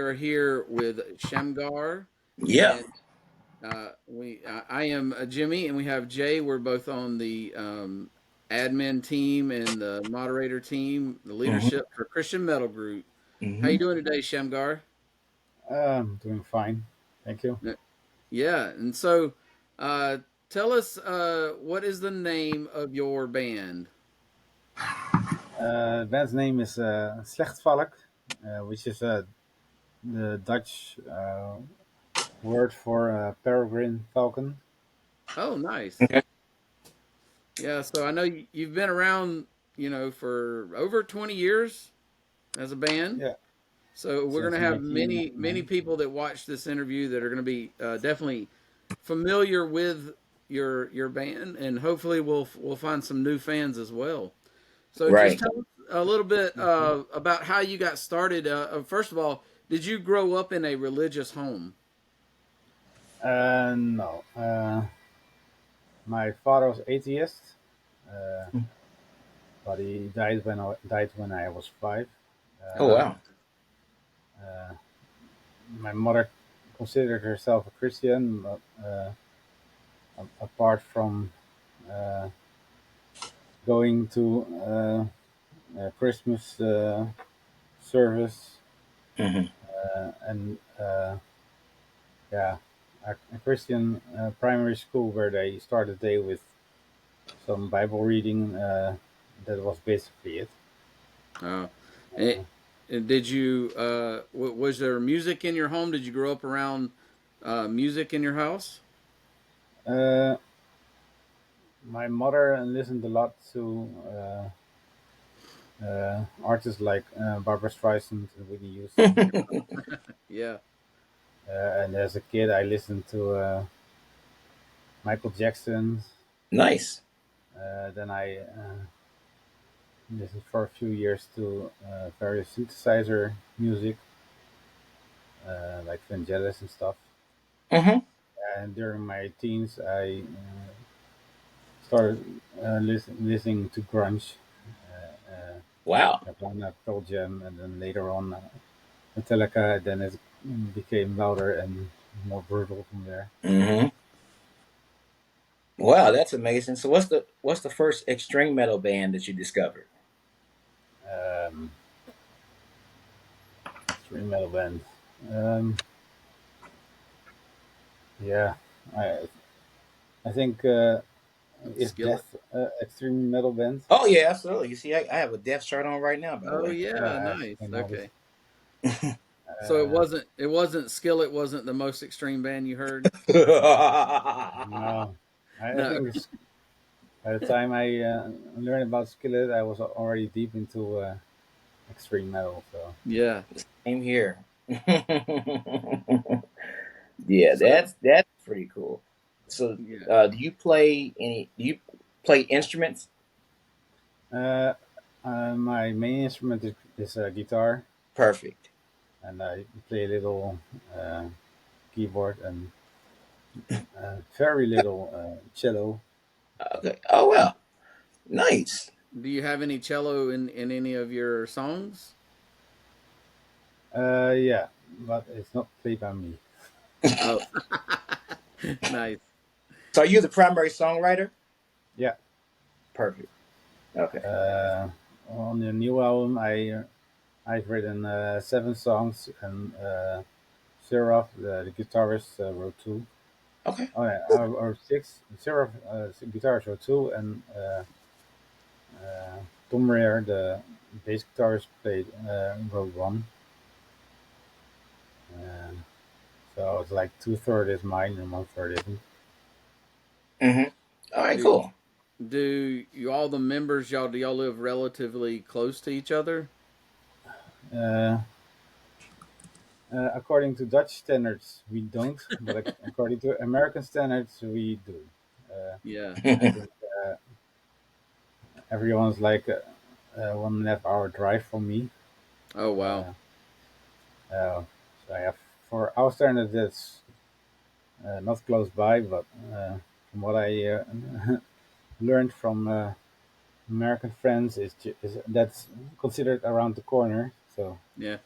are here with Shamgar, Yeah. and I am Jimmy, and we have Jay. We're both on the admin team and the moderator team, the Hmm. leadership for Christian Metal Group. How you Hmm. doing today, Shamgar? Doing fine. Thank you. Yeah, and so uh, tell us what is the name of your band? Band's name is Slechtvalk, which is the Dutch word for peregrine falcon. Oh, nice. Okay. Yeah, so I know you've been around, for over 20 years as a band. Yeah, So we're going since to have many 1999. people that watch this interview that are going to be definitely familiar with your band, and hopefully we'll find some new fans as well. So just Right. tell us a little bit Mhm. about how you got started. First of all, did you grow up in a religious home? No, my father was atheist, uh, but he died when I was 5. Oh, Uh, wow. uh, my mother considered herself a Christian, but apart from uh, going to Christmas service and yeah, a Christian primary school where they start the day with some Bible reading. That was basically it. Uh, and, Uh, and did you was there music in your home? Did you grow up around music in your house? uh, my mother listened a lot to artists like Barbara Streisand and Whitney Houston. Yeah. And as a kid, I listened to Michael Jackson. Nice. Then I listened for a few years to various synthesizer music, like Vangelis and stuff. Hmm. And during my teens, I started listening to grunge, Wow. Nirvana, Pearl Jam, and then later on Metallica. Then it became louder and more brutal from there. Hmm. Wow, that's amazing. So what's the first extreme metal band that you discovered? Um, Extreme metal band. Um, yeah, I I think is Skillet. Death extreme metal band. Oh yeah, absolutely. You see, I have a death shirt on right now, by the Oh way. yeah, I nice. noticed. Okay. So it Uh, wasn't Skillet wasn't the most extreme band you heard? no, I No. think it's by the time I learned about Skillet, I was already deep into extreme metal. So Yeah. Same here. Yeah, So that's pretty cool. So, yeah. Do you play instruments? uh, my main instrument is guitar, Perfect. and I play a little uh, keyboard and very little cello. Okay. Oh well, nice. Do you have any cello in any of your songs? Yeah, but it's not played by me. Oh. Nice. So, are you the primary songwriter? Yeah, Perfect. Okay. uh, on the new album, I've written 7 songs, and Seraph, the guitarist, wrote 2. Okay. Oh yeah, or 6. Seraph, guitarist, wrote 2, and Tom Rare, the bass guitarist, wrote 1. Uh, so it's like 2/3 is mine and 1/3 isn't. Mm-hmm. All right. Do Cool. do you all the members y'all do y'all live relatively close to each other? Uh, According to Dutch standards, we don't, but according to American standards, we do. Uh, Yeah. I think everyone's like 1.5 hour drive from me. Oh wow. Uh, uh, so I have for our standards, that's not close by, but from what I learned from American friends, is that's considered around the corner. So Yeah.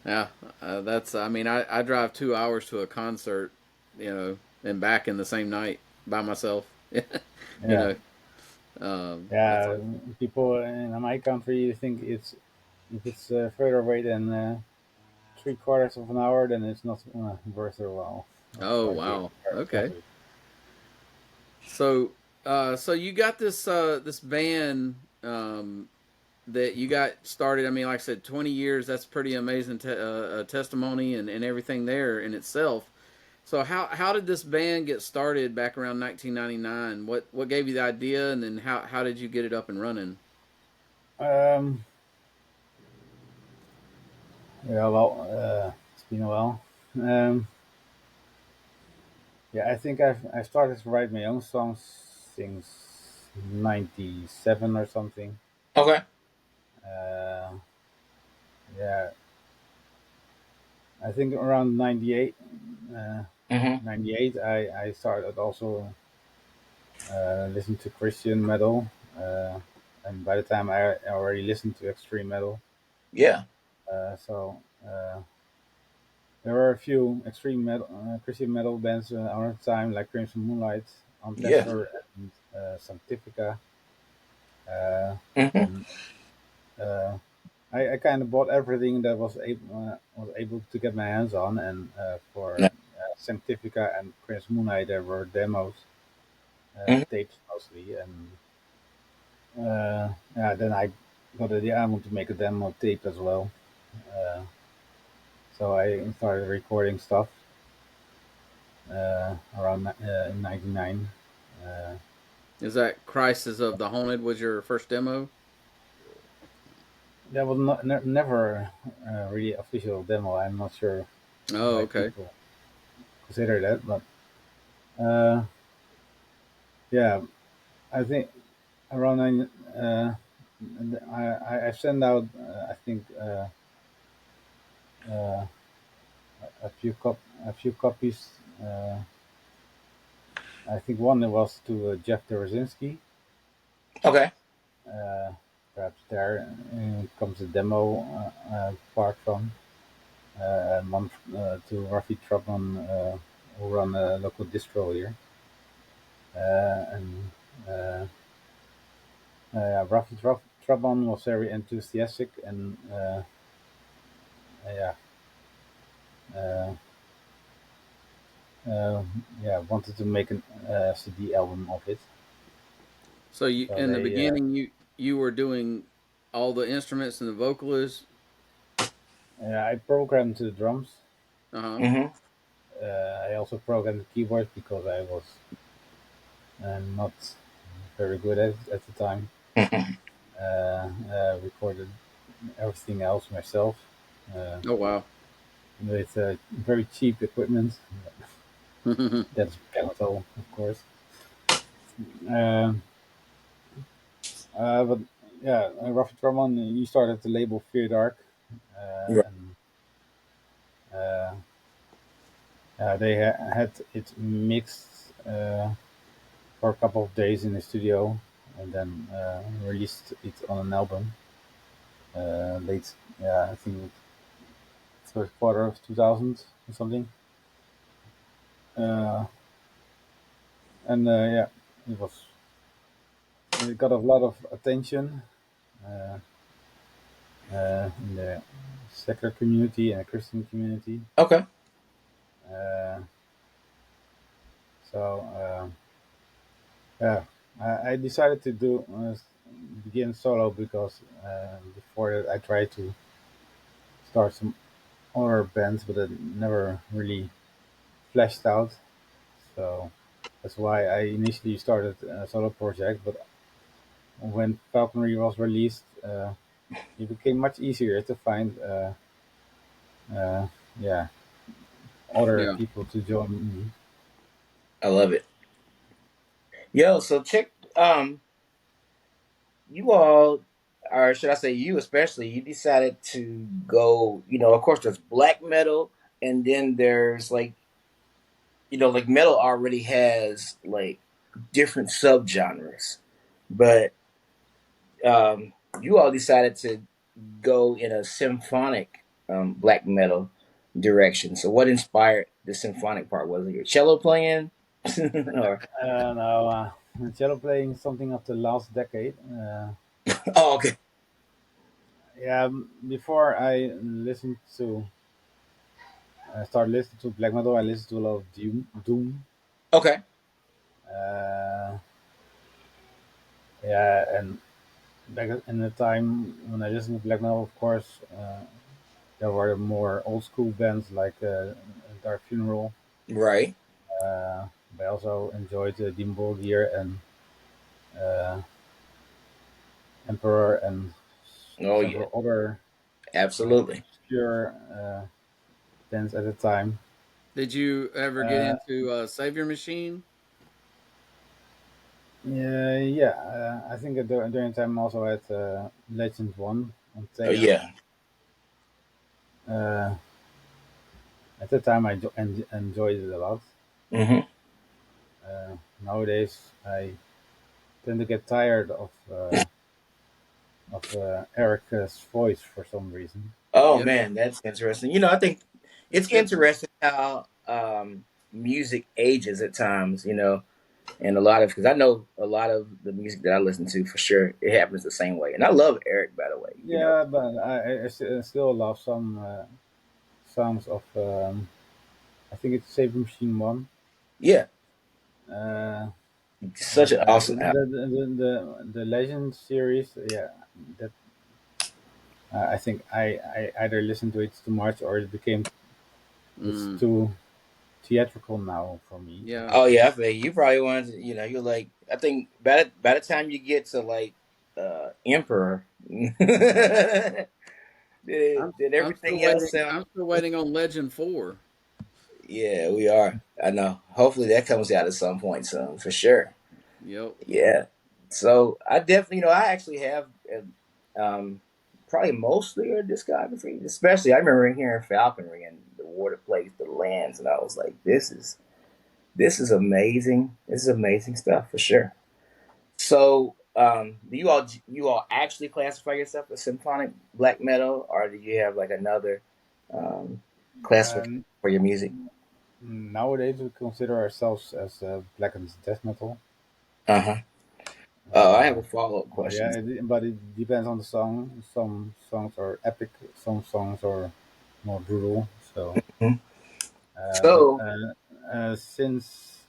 Yeah, that's. I mean, I drive 2 hours to a concert, and back in the same night by myself. you Yeah, know, that's yeah. like, People in my country think it's if it's further away than 3/4 of an hour, then it's not worth their while. oh Or wow, very okay. expensive. So, so you got this band that you got started. I mean, like I said, 20 years. That's pretty amazing testimony and everything there in itself. So how did this band get started back around 1999? What gave you the idea, and then how did you get it up and running? Um, yeah, well, it's been a while. Um, yeah, I think I started to write my own songs since '97 or something. Okay. Uh, yeah, I think around '98. Uh, Mm-hmm. 98, I started also listening to Christian metal, and by the time I already listened to extreme metal. Yeah. So there were a few extreme metal, Christian metal bands around the time, like Crimson Moonlight, Yeah. Ancestor, and Sanctifica. Uh, Mm-hmm. and I kind of bought everything that was able to get my hands on, and for Yeah. Sanctifica and Crimson Moonlight, there were demos, Mm-hmm. tapes mostly, and yeah, then I got the idea I want to make a demo tape as well. Uh, so I started recording stuff around in '99. Uh, Is that Crisis of the Haunted was your first demo? that was not never really official demo. I'm not sure Oh, why okay. people consider that, but uh, yeah, I think around nine. I sent out I think uh, a few copies. I think one was to Jeff Dorozinski. Okay. Uh, Perhaps there comes the demo part from, and one to Rafi Trubman, who run a local distro here. And Rafi Trubman was very enthusiastic and yeah, uh, uh, yeah, wanted to make an CD album of it. So you So in the they, beginning you were doing all the instruments and the vocalists. I programmed the drums. Uh huh. Mm-hmm. I also programmed the keyboard because I was not very good at it at the time. Recorded everything else myself uh, Oh wow. with very cheap equipment. That's chemical, of course. Um but yeah, Rafi Drummond, he started the label Fear Dark, Right. and uh, they had it mixed for a couple of days in the studio, and then released it on an album. Late, yeah, I think third quarter of 2000 or something. Uh, and yeah, it was it got a lot of attention uh, in the secular community and the Christian community. Okay. Uh, so yeah, I decided to do begin solo because before that I tried to start some other bands, but it never really fleshed out. So that's why I initially started a solo project. But when Falconry was released, it became much easier to find uh, yeah, other Yeah. people to join me. I love it. Yo, so check. You all, or should I say you especially, you decided to go. Of course, there's black metal, and then there's like like metal already has like different subgenres, but you all decided to go in a symphonic. black metal direction. So, what inspired the symphonic part? Was it your cello playing, or No, cello playing something of the last decade. oh, okay, Yeah, before I started listening to black metal. I listened to a lot of doom. okay, Uh, yeah, and back in the time when I listened to black metal, of course, there were more old school bands like Dark Funeral. right? Uh, but I also enjoyed Dim Gear and uh, Emperor and Oh yeah, several other absolutely. obscure bands at the time. Did you ever get Uh, into Savior Machine? yeah, I think during the time I also had Legend One on Oh tape. yeah. Uh, at the time, I enjoyed it a lot. Hmm. Nowadays, I tend to get tired of Eric's voice for some reason. Oh Yep. man, that's interesting. I think it's It, interesting how music ages at times. And a lot of because I know a lot of the music that I listen to for sure it happens the same way. And I love Eric by the way. Yeah, but I still love some songs of I think it's Save Machine One. Yeah, Uh, such but an awesome album. the Legend series, yeah, that I think I either listened to it too much or it's mm, too theatrical now for me. yeah. Oh yeah, I feel you probably wanted to, you're like I think by the time you get to like Emperor, did I'm still everything else waiting. sound? I'm still waiting on Legend 4. Yeah, we are. I know. Hopefully that comes out at some point soon for sure. Yep. Yeah. So I definitely, I actually have probably mostly a discography. Especially, I remember hearing Falconry and the War that plays the lands, and I was like, this is amazing. This is amazing stuff for sure. So, do you all actually classify yourself as symphonic black metal, or do you have like another um, classification And for your music? nowadays we consider ourselves as black and death metal. Uh huh. I have Uh, a follow up question. yeah, but it depends on the song. Some songs are epic, some songs are more brutal. So, Mhm. but So, yeah, since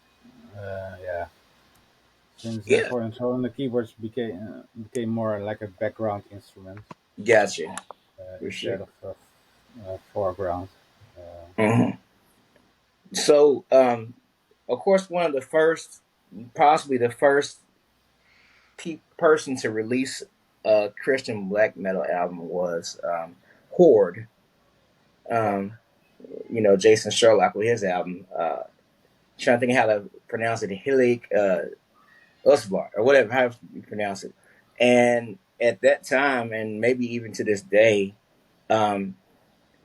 yeah, for and so on, the keyboards became more like a background instrument gotcha for sure. instead of foreground. Uh, Mhm. So, of course, one of the first, possibly the first person to release a Christian black metal album was Horde. Um, Jason Sherlock with his album. Trying to think how to pronounce it, Hilik Usvar or whatever, how you pronounce it. And at that time, and maybe even to this day, um,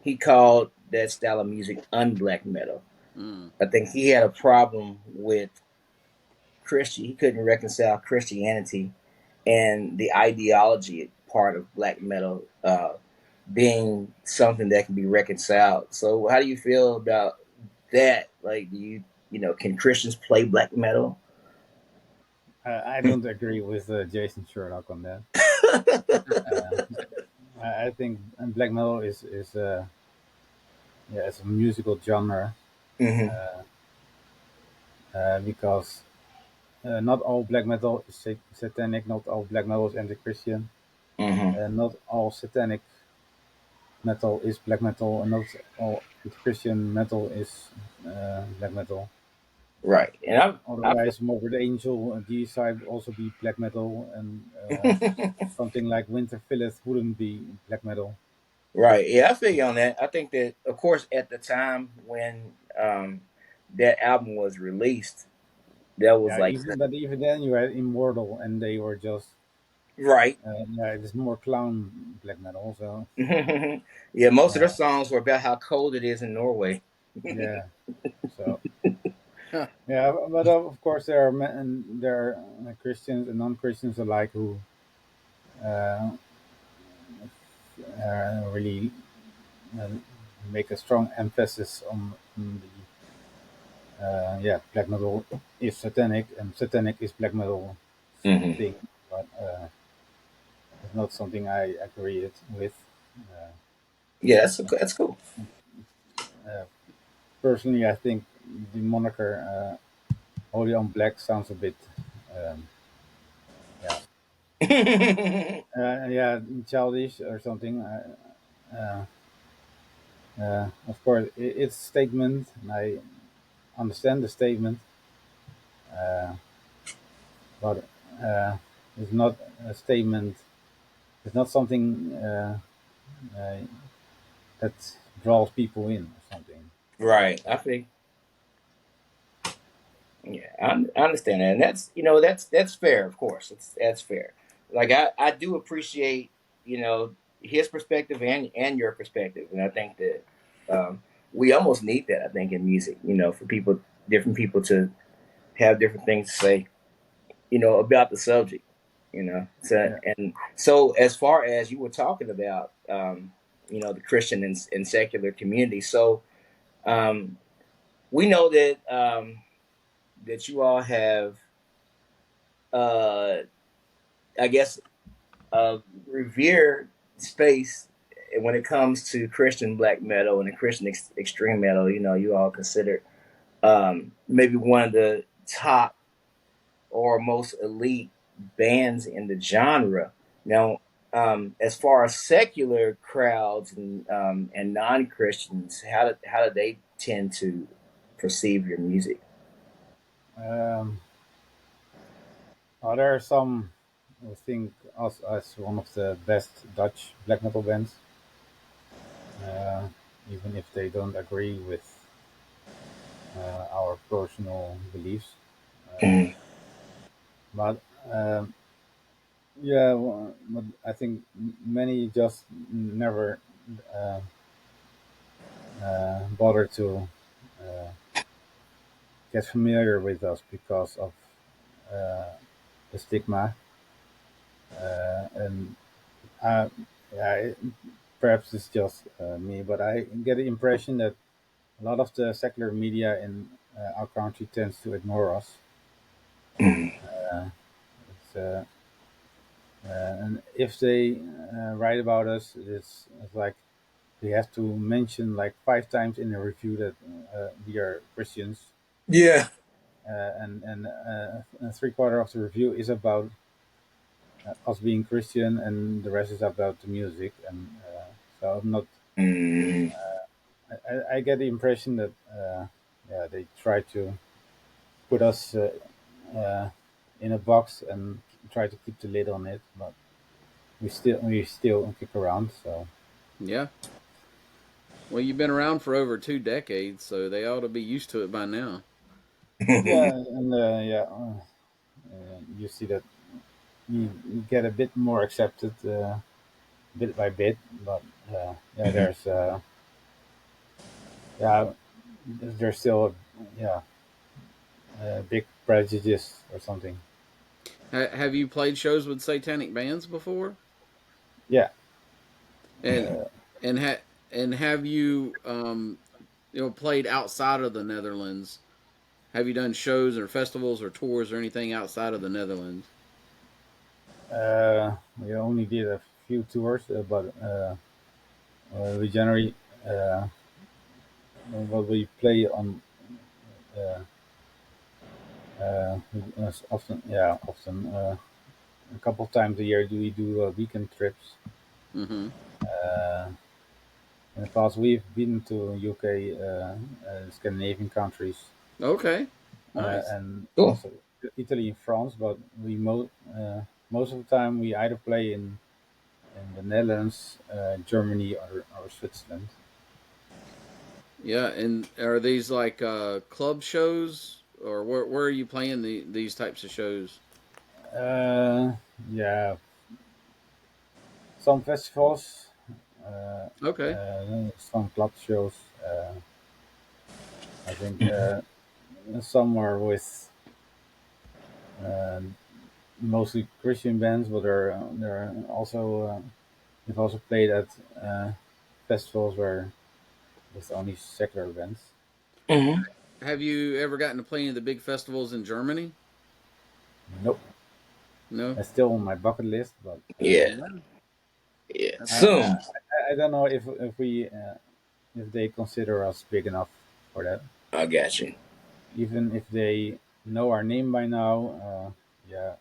he called that style of music unblack metal. Mm. I think he had a problem with Christian. He couldn't reconcile Christianity and the ideology part of black metal being something that can be reconciled. So, how do you feel about that? Like, can Christians play black metal? I don't agree with Jason Sherlock on that. Uh, I think black metal is yeah, it's a musical genre Hmm. uh, because not all black metal is satanic, not all black metal is anti-Christian, Hmm. not all satanic metal is black metal, and not all Christian metal is black metal. Right, and I feel, Otherwise, Morbid Angel G side would also be black metal, and something like Winter Filleth wouldn't be black metal. right. Yeah, I feel you on that. I think that, of course, at the time when that album was released, that was Yeah, like even then you had Immortal, and they were just right. yeah, it's more clown black metal. So Yeah, most of their uh, songs were about how cold it is in Norway. yeah, so Huh. yeah, but of course there are Christians and non-Christians alike who uh, really uh, make a strong emphasis on the black metal is satanic and satanic is black metal Hmm. thing, but it's not something I agree with. Uh, Yeah, that's cool. uh, Personally, I think the moniker "Holy on Black" sounds a bit, um, yeah, yeah, childish or something. Of course, it's a statement, and I understand the statement, uh, but it's not a statement. It's not something uh, that draws people in or something. Right. I think. Yeah, I understand that, and that's that's fair. Of course, that's fair. Like I do appreciate his perspective and your perspective, and I think that we almost need that. I think in music, for different people to have different things to say, about the subject. So Yeah. and so as far as you were talking about, the Christian and secular community. So um, we know that you all have, uh, I guess, revered space when it comes to Christian black metal and Christian extreme metal. You all considered maybe one of the top or most elite bands in the genre. Now, as far as secular crowds and non Christians, how do they tend to perceive your music? Um, there are some who think us as one of the best Dutch black metal bands, uh, even if they don't agree with our personal beliefs. Uh, Mm. but yeah, but I think many just never uh, bother to uh, get familiar with us because of uh, the stigma. And yeah, perhaps it's just me, but I get the impression that a lot of the secular media in our country tends to ignore us. Mm. Uh, it's, and if they write about us, it's like they have to mention like 5 times in a review that we are Christians, Yeah. and 3/4 of the review is about us being Christian, and the rest is about the music. And so I'm not. Mm. I get the impression that yeah, they try to put us uh, in a box and try to keep the lid on it, but we still kick around. So Yeah. Well, you've been around for over 2 decades, so they ought to be used to it by now. yeah, and yeah, you see that you get a bit more accepted bit by bit, but yeah, yeah, there's still yeah a big prejudice or something. Have you played shows with satanic bands before? Yeah, And uh, and and have you played outside of the Netherlands? Have you done shows or festivals or tours or anything outside of the Netherlands? we only did a few tours, but we generally uh, what we play on uh, often, yeah, often a couple of times a year. Do we do weekend trips? Mm-hmm. Uh, in the past, we've been to UK, Scandinavian countries, Okay. Nice. and Cool. also Italy and France. But most of the time we either play in the Netherlands, Germany, or Switzerland. Yeah, and are these like club shows, or where are you playing these types of shows? Uh, yeah, some festivals, uh, Okay. some club shows. I think Mhm. some are with uh, mostly Christian bands, but there are also we've also played at festivals were with only secular events. Hmm. Have you ever gotten to play any of the big festivals in Germany? Nope, No. that's still on my bucket list, but There Yeah, you go. yeah. That's I, I, Soon. awesome. I don't know if we if they consider us big enough for that. I got you. Even if they know our name by now, yeah.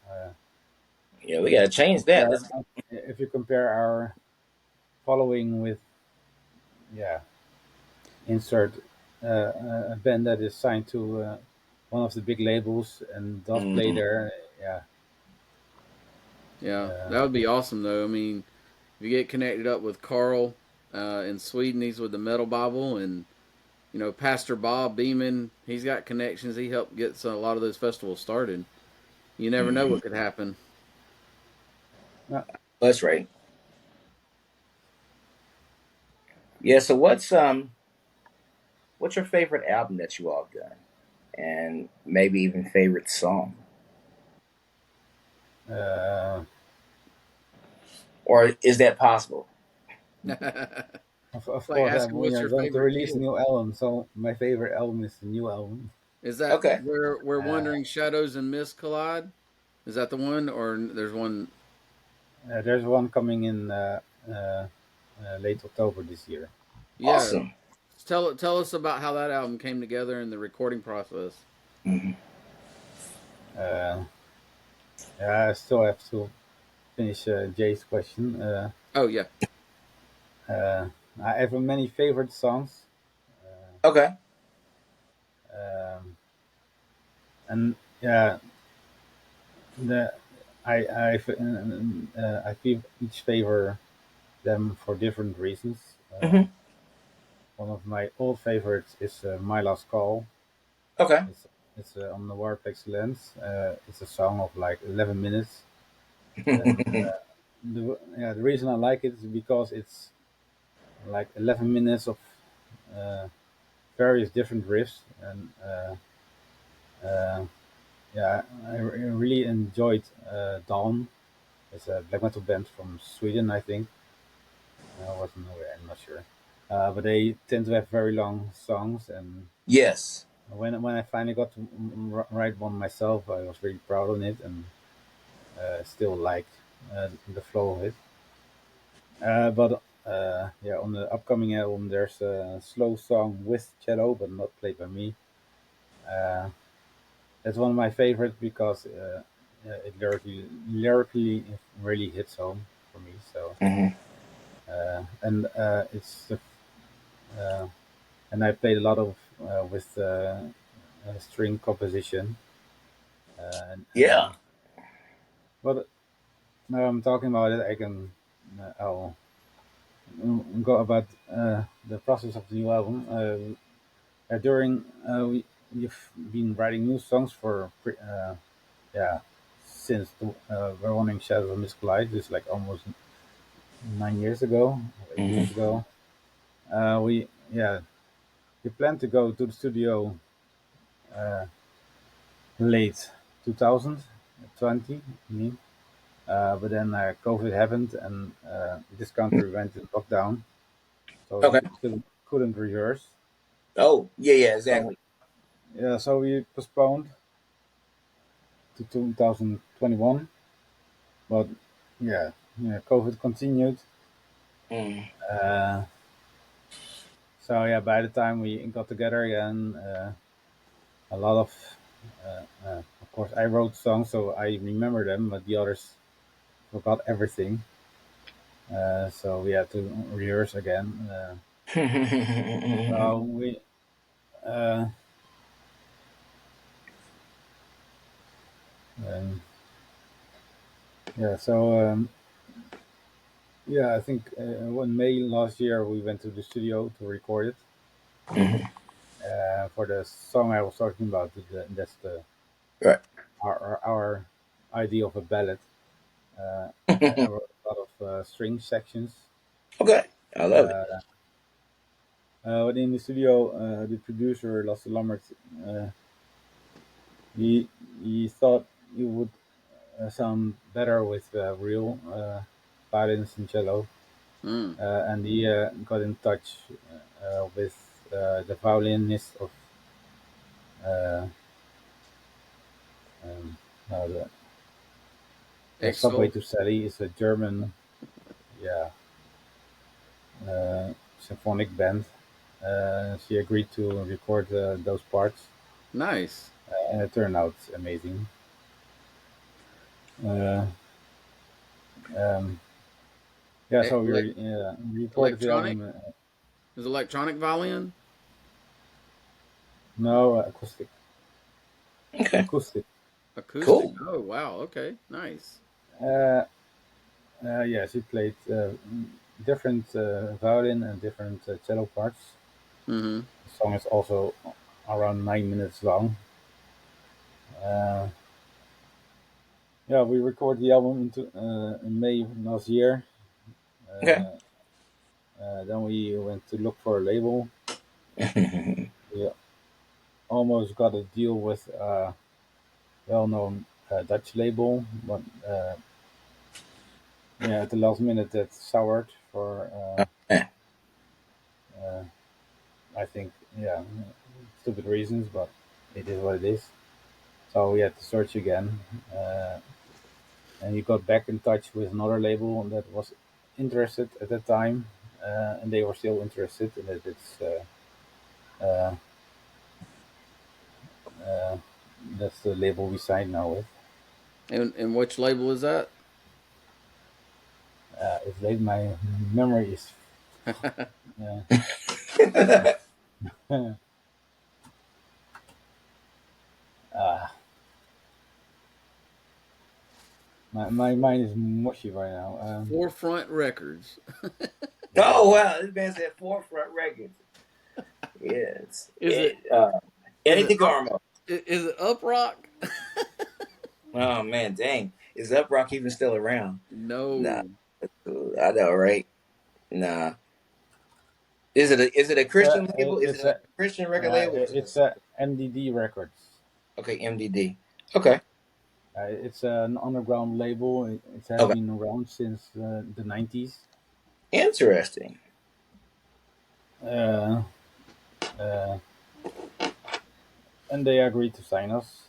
Yeah, we gotta change that. Compare, Let's. if you compare our following with, yeah, insert a band that is signed to one of the big labels and does play Mhm. there, yeah. Yeah, Uh, that would be awesome though. I mean, if you get connected up with Carl in Sweden, he's with the Metal Bible, and Pastor Bob Beeman, he's got connections. He helped get a lot of those festivals started. You never know Mhm. what could happen. no, That's right. Yeah. So what's your favorite album that you all done, and maybe even favorite song, uh, or is that possible? Like of course, asking we what's are your going to favorite release a kid. new album, so my favorite album is the new album. Is that Okay. where Uh, Wandering Shadows and Mist collide? Is that the one, or there's one? there's one coming in late October this year. Yeah, Awesome. tell us about how that album came together and the recording process. Hmm. Uh, yeah, I still have to finish Jay's question. Oh yeah. Uh, I have many favorite songs, Okay. um, and yeah, the I feel each favor them for different reasons. Hmm. One of my old favorites is "My Last Call." Okay. It's it's on the Warplex Lens. It's a song of like 11 minutes, and the reason I like it is because it's like 11 minutes of uh, various different riffs, and uh, yeah, I really enjoyed Dawn. It's a black metal band from Sweden, I think. I wasn't aware, I'm not sure. But they tend to have very long songs, and Yes. when I finally got to write one myself, I was really proud of it, and still liked the flow of it. But yeah, on the upcoming album, there's a slow song with cello, but not played by me. Uh, that's one of my favorites because it lyrically it really hits home for me. So Hmm. and it's the uh, and I played a lot of with string composition. Yeah. But now I'm talking about it, I can I'll go about the process of the new album. During we've been writing new songs for yeah since the Running Shadows of Miss Collide, is like almost 9 years ago, 8 years Hmm. ago. We yeah we planned to go to the studio uh, late 2020. I mean, but then COVID happened and this country went in lockdown, so Okay. we couldn't rehearse. Oh, yeah, yeah, So exactly. yeah, so we postponed to 2021. But yeah, yeah, COVID continued. Mm. Uh, so yeah, by the time we got together again, a lot of course, I wrote songs, so I remember them, but the others forgot everything. So we had to rehearse again. So we, uh, um, yeah, so yeah, I think in May last year we went to the studio to record it. Mhm. For the song I was talking about, that's the Right. our idea of a ballad. I wrote a lot of string sections. Okay. I love it. Uh, but in the studio, the producer Lasse Lammert, uh, he he thought it would sound better with real violins and cello. Mm. and he got in touch with the violinist of uh, um, the Subway Exfil. to Sally is a German, yeah, symphonic band. She agreed to record those parts, Nice. and it turned out amazing. Uh, um, yeah, so Elec we recorded the electronic? album. Is electronic violin? No, acoustic, Okay, acoustic. Acoustic. cool. Oh, wow. Okay. Nice. Uh, yeah, she played different violin and different cello parts. Mm-hmm. The song is also around 9 minutes long. Uh, yeah, we recorded the album in May last year. Okay. Uh, then we went to look for a label. We almost got a deal with a well-known Dutch label, but yeah, at the last minute that soured for uh, I think yeah stupid reasons, but it is what it is. So we had to search again, uh, and he got back in touch with another label that was interested at that time, and they were still interested, and uh, uh, that's the label we signed now with. And which label is that? If late my memory is, uh, uh, my mind is mushy right now. Forefront Records. Oh wow, this band said Forefront Records. Yes. Is it is Eddie it up DeGarmo. is it up rock? Oh man, dang. Is Uprock even still around? Nah. No. I know, right? Nah. Is it a Christian label? Is it It's a a Christian record label? Or is it it's a MDD Records. okay, MDD. Okay. It's an underground label. It has Okay. been around since the 90s. Interesting. Uh, uh, and they agreed to sign us.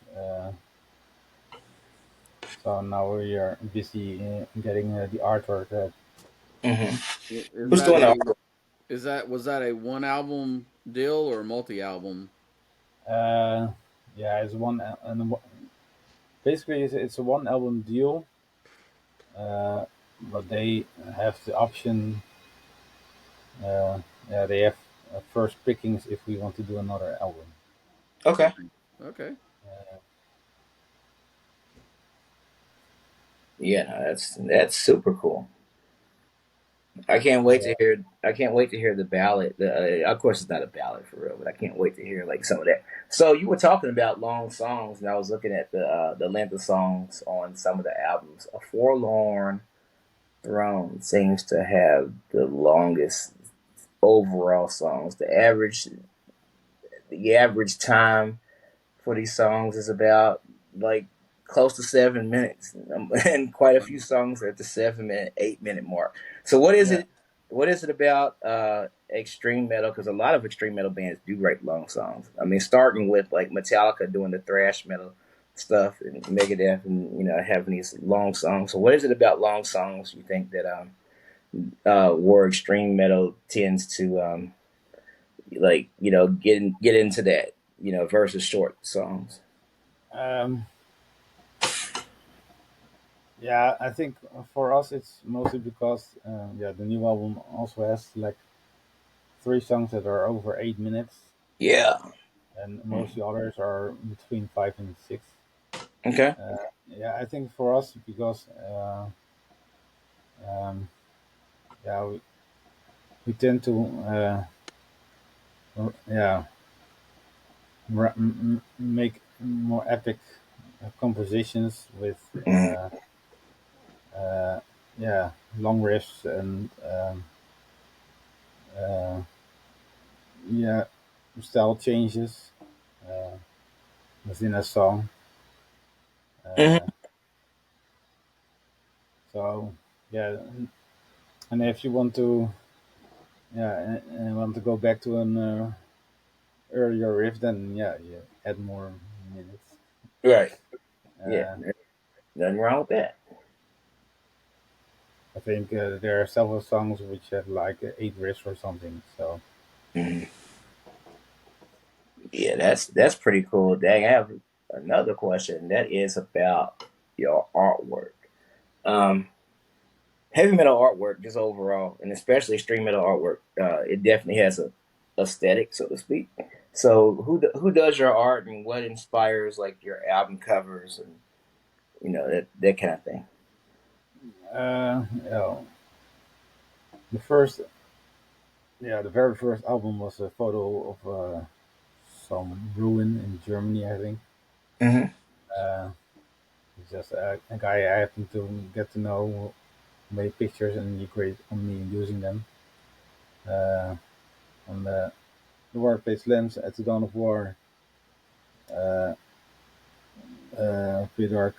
So now we are busy getting the artwork. Hmm. Is Who's that doing the a artwork? is that was that a one album deal or multi album? Uh, yeah, it's basically it's a one album deal, uh, but they have the option. Yeah, they have first pickings if we want to do another album. Okay. Okay. Yeah, no, that's super cool. I can't wait to Yeah, hear. I can't wait to hear the ballad. Of course, it's not a ballad for real, but I can't wait to hear like some of that. So you were talking about long songs, and I was looking at the length of songs on some of the albums. A Forlorn Throne seems to have the longest overall songs. The average time for these songs is about like close to 7 minutes, and quite a few songs are at the 7 minute, 8 minute mark. So what is yeah, it? What is it about extreme metal? Because a lot of extreme metal bands do write long songs. I mean, starting with like Metallica doing the thrash metal stuff, and Megadeth, and having these long songs. So what is it about long songs you think that where extreme metal tends to like get into that versus short songs? um, yeah. I think for us it's mostly because yeah, the new album also has like three songs that are over 8 minutes, Yeah. and most of the others are between 5 and 6. Okay. Yeah, I think for us because um, yeah, we tend to yeah make more epic compositions with Mhm. uh, yeah long riffs and uh, yeah style changes uh, within a song. Mhm. Uh, so yeah, And if you want to, yeah, and want to go back to an earlier riff, then yeah, you add more minutes. Right. Yeah. Uh, Nothing wrong with that. I think there are several songs which have like eight riffs or something. So Mhm. Yeah, that's pretty cool. Dang, I have another question that is about your artwork. Um, Heavy metal artwork, just overall, and especially extreme metal artwork, it definitely has a aesthetic, so to speak. So, who does your art, and what inspires like your album covers, and that kind of thing? yeah, the first, yeah, the very first album was a photo of some ruin in Germany, I think. Hmm. Uh, it's just a guy I happened to get to know, made pictures, and he agreed on me using them. Uh, on the workplace lens at the dawn of war, uh, Fedork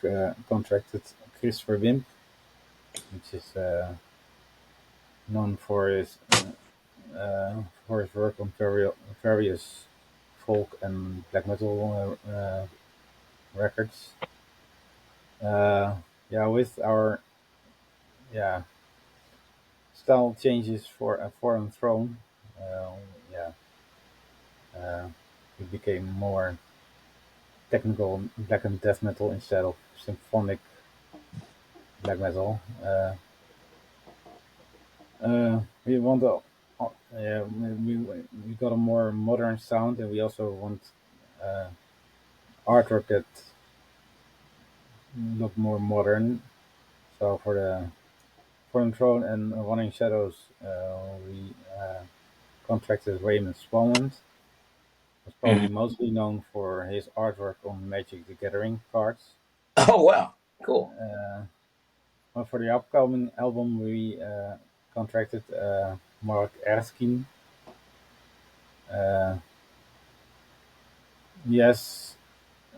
contracted Christopher Wimp, which is known for his work on various folk and black metal records. Uh, yeah, with our yeah style changes for a foreign throne, uh, yeah, uh, it became more technical black and death metal instead of symphonic black metal. We want yeah, we got a more modern sound, and we also want uh, artwork that look more modern. So for the Foreign Throne and Running Shadows, we contracted Raymond Spelman, was Hmm. probably mostly known for his artwork on Magic the Gathering cards. Oh wow, cool. Uh, but for the upcoming album, we contracted Mark Erskine. Uh, he has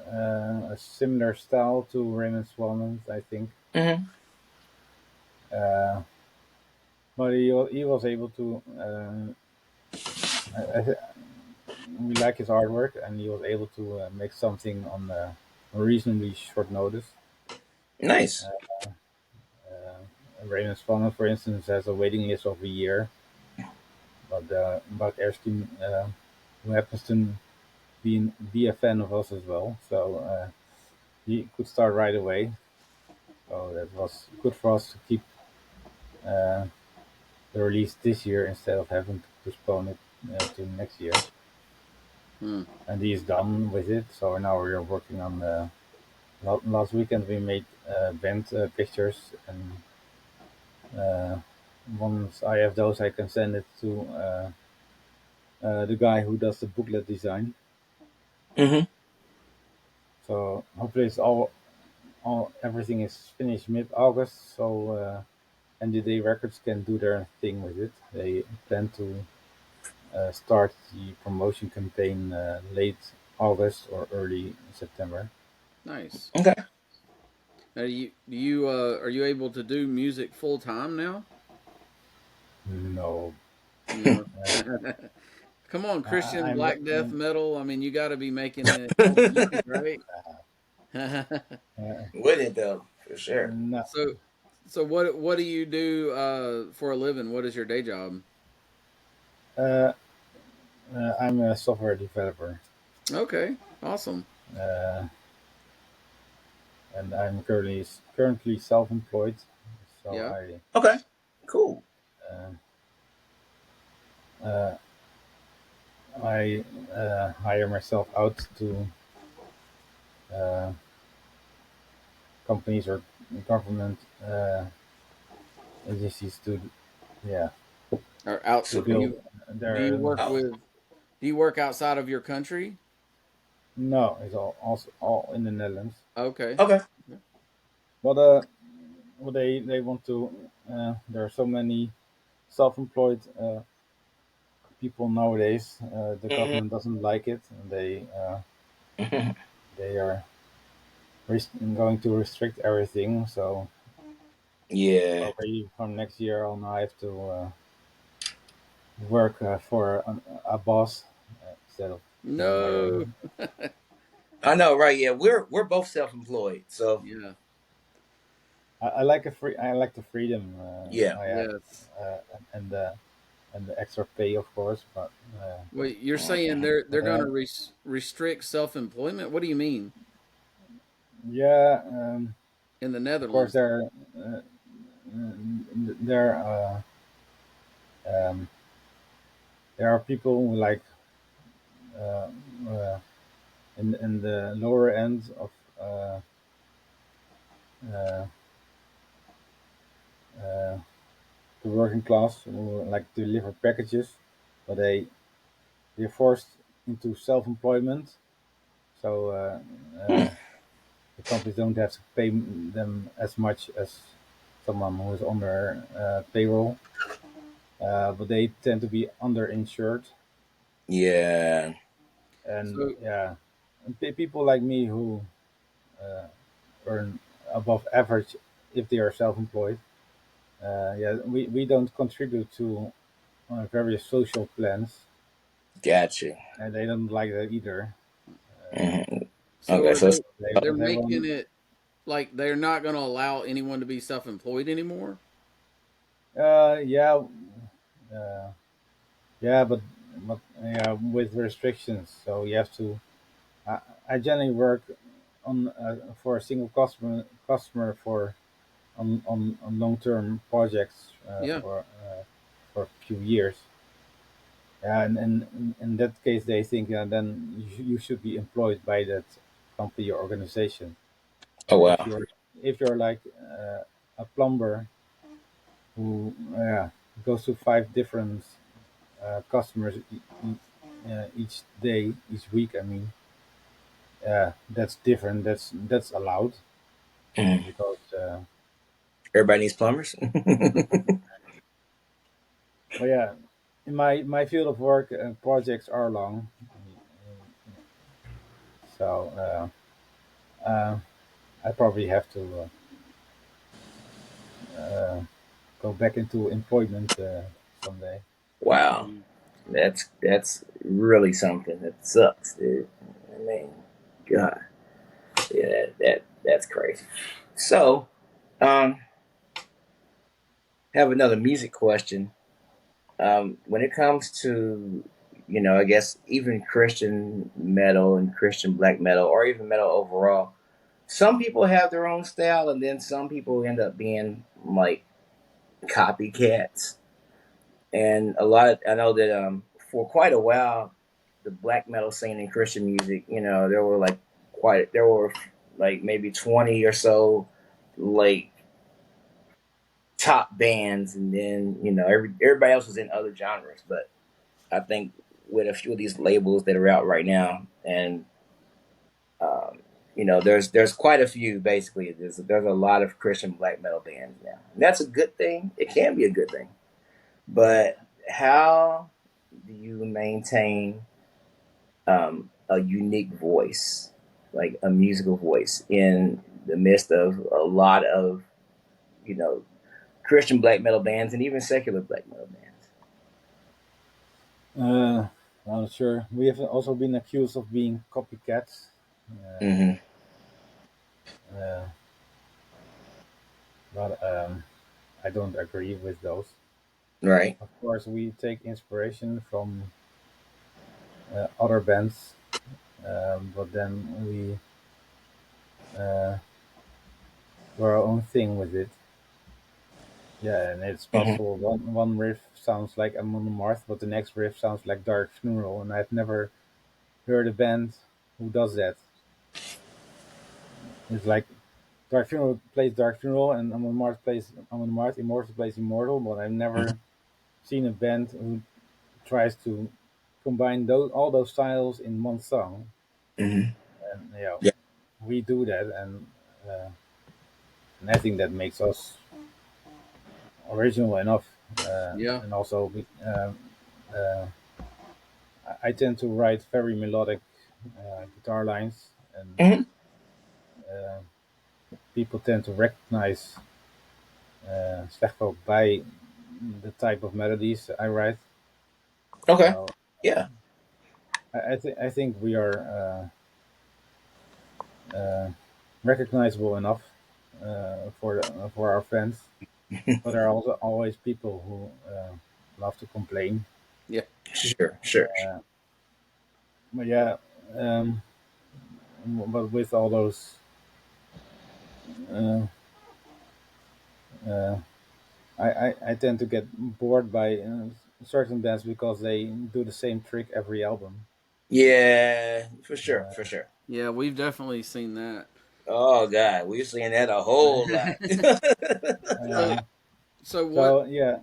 a similar style to Raymond Spelman, I think. Hmm. Uh, but he was able to. We like his artwork, and he was able to make something on reasonably short notice. Nice. Uh, Raymond Spelman, for instance, has a waiting list of a year, but Erskine, who happens to be a fan of us as well, so he could start right away. So that was good for us to keep uh, the release this year instead of having to postpone it to next year. Hmm. And he is done with it. So now we are working on last weekend we made band pictures, and uh, once I have those, I can send it to the guy who does the booklet design. Hmm. So hopefully it's all everything is finished mid August. So NDD Records can do their thing with it. They plan to start the promotion campaign late August or early September. Nice. Okay. Now, do you are you able to do music full time now? No, No. uh, Come on, Christian I'm, black death I'm metal. I mean, you got to be making it own music, right? uh, With it though, for sure. no, so, so what do you do for a living? What is your day job? uh, I'm a software developer, Okay, awesome. uh, and I'm currently self-employed. So Yeah. Okay. Cool. uh, uh, I hire myself out to uh, companies or government agencies to yeah Or out? to So Do build you do you their. work oh, with? Do you work outside of your country? No, it's all in the Netherlands. Okay. okay. But well, they want to. There are so many self-employed people nowadays. The Hmm. government doesn't like it, and they are going to restrict everything. So Yeah. Probably from next year on, I have to work for a boss instead of doing my No. own. I know, right? Yeah, we're both self-employed, so Yeah. I like a free. I like the freedom yeah. I have, Yes. uh, and the extra pay, of course. But Wait, you're saying Mhm. they're but going to restrict self-employment? What do you mean yeah, in the of course Netherlands? uh, there um, there are people who like uh, uh, in the lower end of uh, uh, uh, the working class who like deliver packages, but they're forced into self-employment. So the companies don't have to pay them as much as someone who is on their payroll, but they tend to be underinsured. Yeah. And So, yeah, people like me who uh, earn above average if they are self-employed. Yeah, we don't contribute to various social plans, Gotcha. and they don't like that either. Mhm. so Okay, are so they're They making want, it like they're not going to allow anyone to be self-employed anymore? yeah, uh, yeah, but yeah, with restrictions. So you have to. I, I generally work on for a single customer on long term projects Yeah. for a few years. Yeah, and in that case, they think then you should be employed by that company or organization. oh But wow. if you're like a plumber who goes to five different customers each day, each week, I mean, that's different. That's allowed Mhm. because Everybody needs plumbers. well, yeah, in my field of work, projects are long, so I probably have to go back into employment someday. Wow. That's really something. That sucks, dude. I mean, God, yeah, that's crazy. So, um, have another music question. When it comes to, I guess even Christian metal and Christian black metal, or even metal overall, some people have their own style, and then some people end up being like copycats. And I know that for quite a while, the black metal scene in Christian music, there were like maybe 20 or so like top bands, and then everybody else was in other genres. But I think with a few of these labels that are out right now, and um, there's quite a few. Basically, there's a lot of Christian black metal bands now, and that's a good thing. It can be a good thing, but how do you maintain a unique voice, like a musical voice, in the midst of a lot of you know Christian black metal bands and even secular black metal bands? Uh, I'm not sure. We have also been accused of being copycats, uh, Hmm. uh, but I don't agree with those. Right. Of course, we take inspiration from other bands, but then we uh, do our own thing with it. Yeah, and it's Hmm. possible one riff sounds like Amon Amarth, but the next riff sounds like Dark Funeral, and I've never heard a band who does that. It's like Dark Funeral plays Dark Funeral, and Amon Amarth plays Amon Amarth, Immortal plays Immortal, but I've never seen a band who tries to combine all those styles in one song. Hmm. And yeah, Yeah. we do that, uh, and I think that makes us original enough. Yeah. And also, uh, I tend to write very melodic guitar lines, and Hmm. uh, people tend to recognize Slechtvalk by the type of melodies I write. Okay. So Yeah. I think we are recognizable enough for our friends, but there are also always people who love to complain. Yeah, Sure. Sure. But yeah, um, but with all those, uh, uh, I tend to get bored by certain bands because they do the same trick every album. Yeah. For sure. For Uh, sure. yeah, we've definitely seen that. Oh God, we've seen that a whole lot. so, uh, so what so yeah,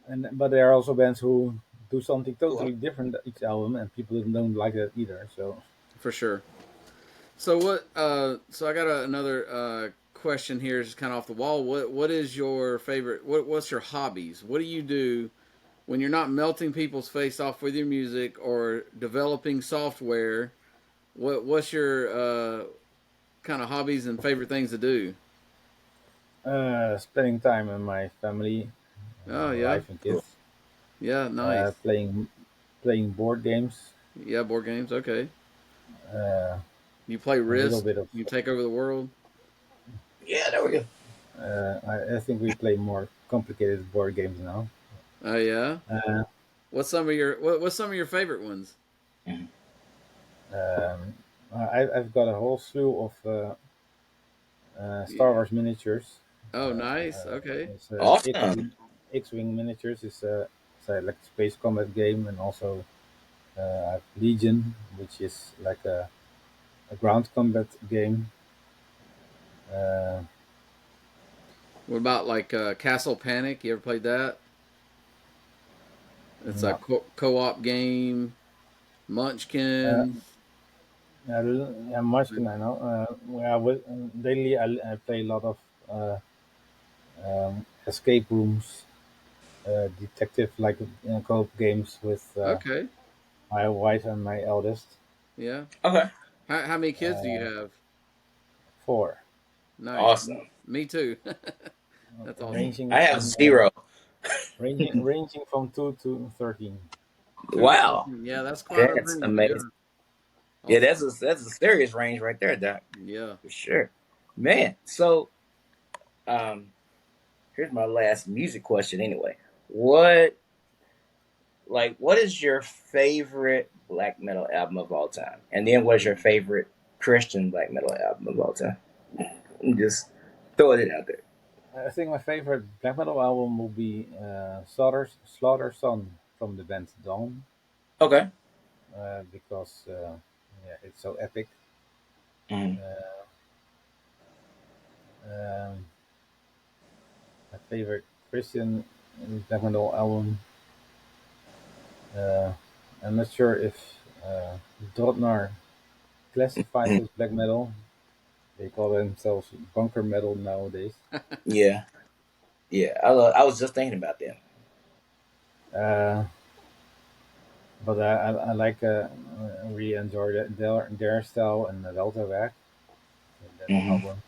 and but there are also bands who do something Ooh, totally different each album, and people don't like that either. So for sure? So what? So I got another question here, just kind of off the wall. What is your favorite? What's your hobbies? What do you do when you're not melting people's face off with your music or developing software? What's your kind of hobbies and favorite things to do? spending time with my family, Oh yeah, wife and cool. kids, yeah, nice. playing board games, Yeah, board games. Okay, uh, you play a little Risk. bit of. You take over the world. Yeah, there we go. I think we play more complicated board games now. Oh yeah. Uh, What's some of your favorite ones? Mhm. um, I've got a whole slew of Star Yeah. Wars miniatures. Oh, nice. Uh, Okay. it's Awesome. X-wing miniatures. It's like a space combat game, and also Legion, which is like a ground combat game. Uh, What about like Castle Panic? You ever played that? It's a no, co-op game. uh, Munchkins. yeah, much can I know. Yeah, daily I play a lot of escape rooms, detective like co-op games with Okay. my wife and my eldest. Yeah. Okay. How many kids do you Uh, have? Four, Nice. Awesome. Me too. That's awesome. ranging I have from 0. ranging from 2 to 13. Two to Wow, 13. Yeah, that's quite a that's range. Yeah. amazing. Yeah, Awesome. that's a serious range right there, Doc. Yeah. For sure, man. So, um, here's my last music question. Anyway, what what is your favorite black metal album of all time? And then, what is your favorite Christian black metal album of all time? Just throwing it out there. I think my favorite black metal album will be Slaughter Son from the band Dawn, Okay. because yeah, it's so epic. Mhm. Uh, um, my favorite Christian black metal album. Uh, I'm not sure if Dotnar classifies as black metal. They call themselves bunker metal nowadays. Yeah, yeah. I was just thinking about that. Uh, but I like really enjoy their style and the Delta Back, that Hmm. album.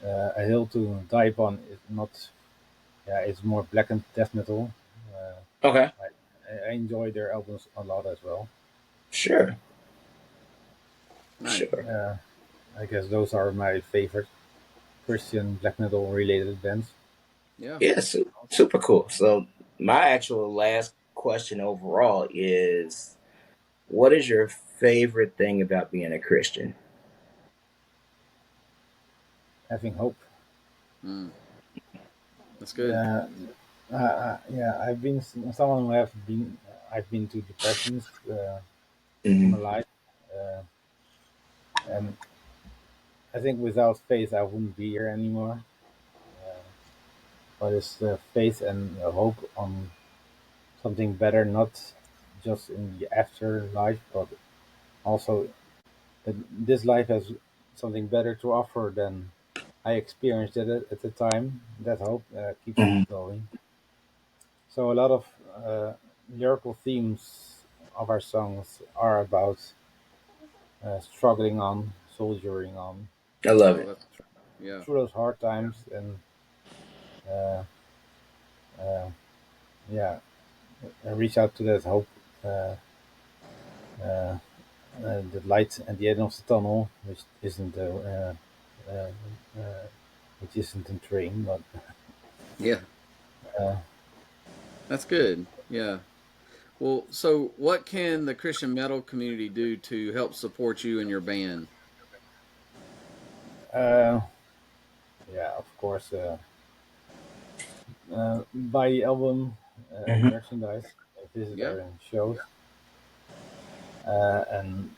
Uh, A Hill to Die Upon is not, yeah, it's more black and death metal. Uh, Okay. I enjoy their albums a lot as well. Sure. Nice. Sure. Uh, I guess those are my favorite Christian black metal related bands. Yeah. Yeah, super cool. So my actual last question overall is, what is your favorite thing about being a Christian? Having hope. Mm, that's good. Yeah, yeah. I've been someone who have been. I've been to depressions in my Hmm. life, and I think without faith I wouldn't be here anymore. Uh, but it's the faith and the hope on something better, not just in the afterlife, but also that this life has something better to offer than I experienced it at the time. That hope keeps me Hmm. going. So a lot of lyrical themes of our songs are about struggling on, soldiering on. I love Oh, it. that's Yeah. through those hard times, and uh, uh, yeah, reach out to that hope, uh, uh, the light at the end of the tunnel, uh, uh, which isn't a train, but Yeah. uh, That's good. Yeah. Well, so what can the Christian metal community do to help support you and your band? uh, yeah, of course, buy the album, Hmm. merchandise, visit Yeah. our shows, and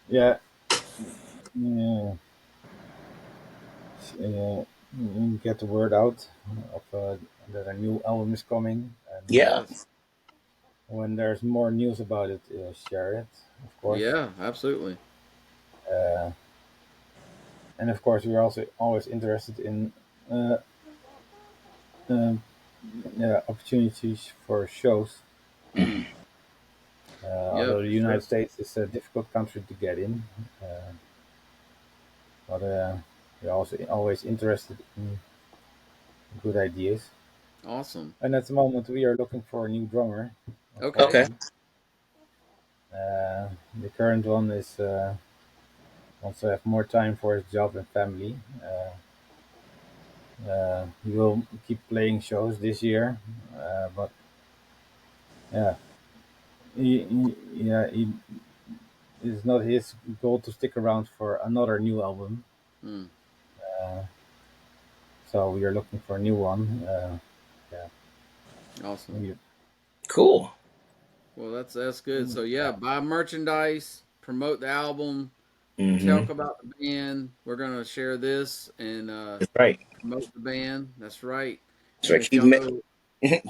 yeah, uh, uh, get the word out of that a new album is coming, and Yeah. Yes. when there's more news about it, share it, of course. Yeah, absolutely. Uh, and of course, we're also always interested in uh, uh, opportunities for shows. Mm. Yeah, Although the for United sure. States is a difficult country to get in, uh, but we're also always interested in good ideas. Awesome. And at the moment, we are looking for a new drummer, Okay. Okay. unfortunately. The current one is wants to have more time for his job and family. He will keep playing shows this year, but yeah, it's not his goal to stick around for another new album. Mm. Uh, so we are looking for a new one. Yeah, Awesome. we, Cool. Well, that's good. So yeah, yeah, buy merchandise, promote the album, Hmm. talk about the band. We're gonna share this and That's right. promote the band. That's right. That's And right. if y'all know,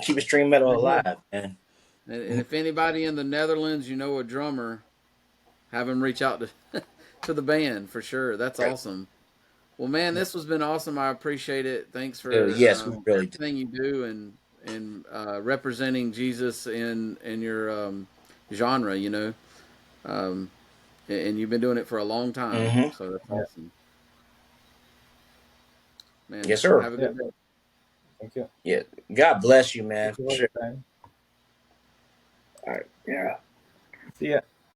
Keep extreme metal thank you. alive, man. and if anybody in the Netherlands, you know a drummer, have him reach out to to the band for sure. That's Right. awesome. Well, man, this has been awesome. I appreciate it. Thanks for Yes, we really do. everything you do and representing Jesus in your genre. Um, and you've been doing it for a long time. Hmm. So that's Yeah, awesome, man. Yes, sir. Have a yeah, good day. thank you. Yeah. God bless you, Thank man. you For all sure. the time. All right. Yeah. See ya.